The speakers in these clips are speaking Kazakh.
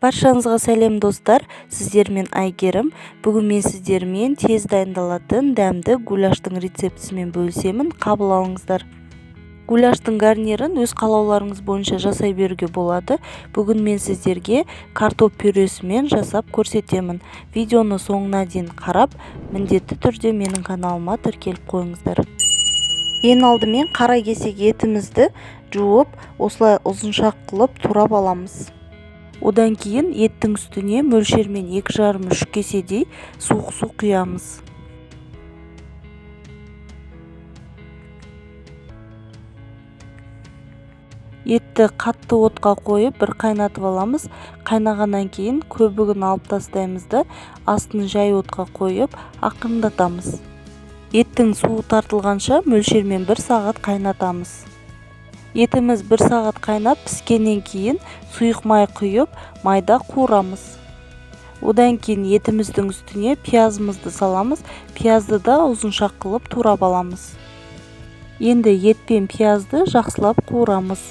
Баршаңызға сәлем достар, сіздермен Айгерім. Бүгін мен сіздермен тез дайындалатын дәмді гуляштың рецептісімен бөлісемін, қабыл алыңыздар. Гуляштың гарнирін өз қалауларыңыз бойынша жасай беруге болады. Бүгін мен сіздерге картоп пюресімен жасап көрсетемін. Видеоны соңына дейін қарап, міндетті түрде менің каналыма тіркеліп қойыңыздар. Ең алдымен қара кесек етімізді жуып, осылай ұзыншақ қылып турап аламыз. Одан кейін еттің үстіне мөлшермен 2,5-3 кеседей суық су құямыз. Етті қатты отқа қойып бір қайнатып аламыз. Қайнағаннан кейін көбігін алып тастаймыз да астын жай отқа қойып ақырындатамыз. Еттің суы тартылғанша мөлшермен 1 сағат қайнатамыз. Етіміз 1 сағат қайнап піскеннен кейін сұйық май құйып майда қуырамыз. Одан кейін етіміздің үстіне пиязымызды саламыз. Пиязды да ұзыншақ қылып турап аламыз. Енді ет пен пиязды жақсылап қуырамыз.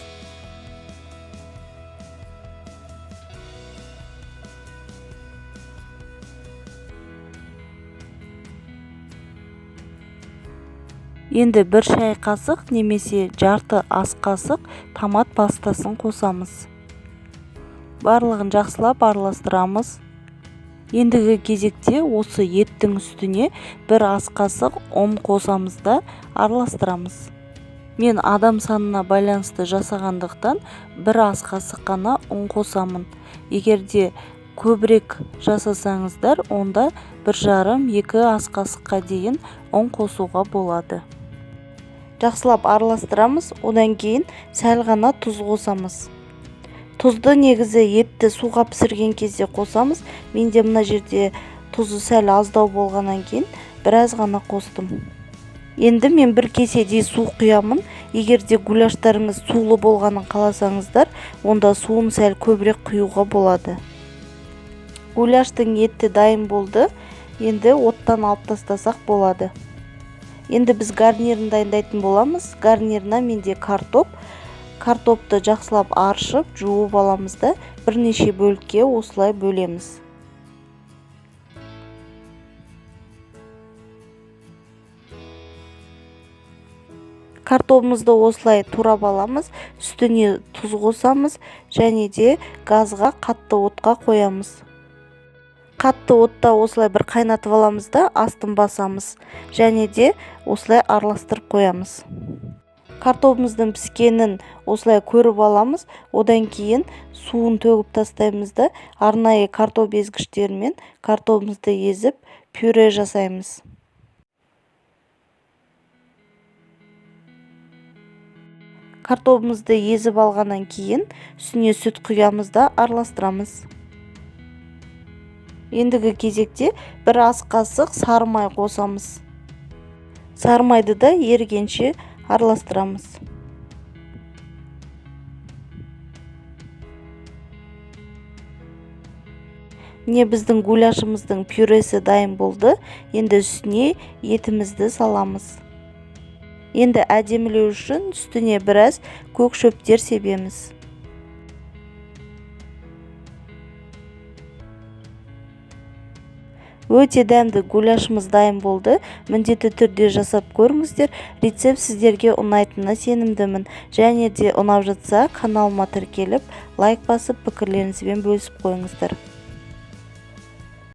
Енді 1 шай қасық немесе жарты ас қасық томат пастасын қосамыз. Барлығын жақсылап араластырамыз. Ендігі кезекте осы еттің үстіне 1 ас қасық ұн қосамыз да араластырамыз. Мен адам санына байланысты жасағандықтан 1 ас қасық қана ұн қосамын. Егерде көбірек жасасаңыздар, онда 1,5-2 ас қасыққа дейін ұн қосуға болады. Жақсылап араластырамыз, одан кейін сәл ғана тұз қосамыз. Тұзды негізі етті суға пісірген кезде қосамыз. Менде мына жерде тұзы сәл аздау болғаннан кейін біраз ғана қостым. Енді мен 1 кеседей су құямын. Егерде гуляштарыңыз сулы болғанын қаласаңыздар, онда суын сәл көбірек құюға болады. Гуляштың еті дайын болды. Енді оттан алып тастасақ болады. Енді біз гарнирін дайындайтын боламыз. Гарнирына менде картопты жақсылап аршып, жуып аламыз да бірнеше бөлікке осылай бөлеміз. Картопымызды осылай турап аламыз, үстіне тұз қосамыз және де газға қатты отқа қоямыз. Қатты отта осылай бір қайнатып аламыз да астын басамыз және де осылай араластырып қоямыз. Картопымыздың піскенін осылай көріп аламыз. Одан кейін суын төгіп тастаймыз да арнайы картоп езгіштермен картопымызды езіп пюре жасаймыз. Картопымызды езіп алғаннан кейін үстіне сүт құямыз да араластырамыз. Ендігі кезекте 1 ас қасық сары май қосамыз. Сары майды да ерігенше араластырамыз. Міне біздің гуляшымыздың пюресі дайын болды. Енді үстіне етімізді саламыз. Енді әдемілеу үшін үстіне біраз көк шөптер себеміз. Өте дәмді гуляшымыз дайын болды. Міндетті түрде жасап көріңіздер. Рецепт сіздерге ұнайтынына сенімдімін. Және де ұнап жатса каналыма тіркеліп, лайк басып, пікірлеріңізбен бөлісіп қойыңыздар.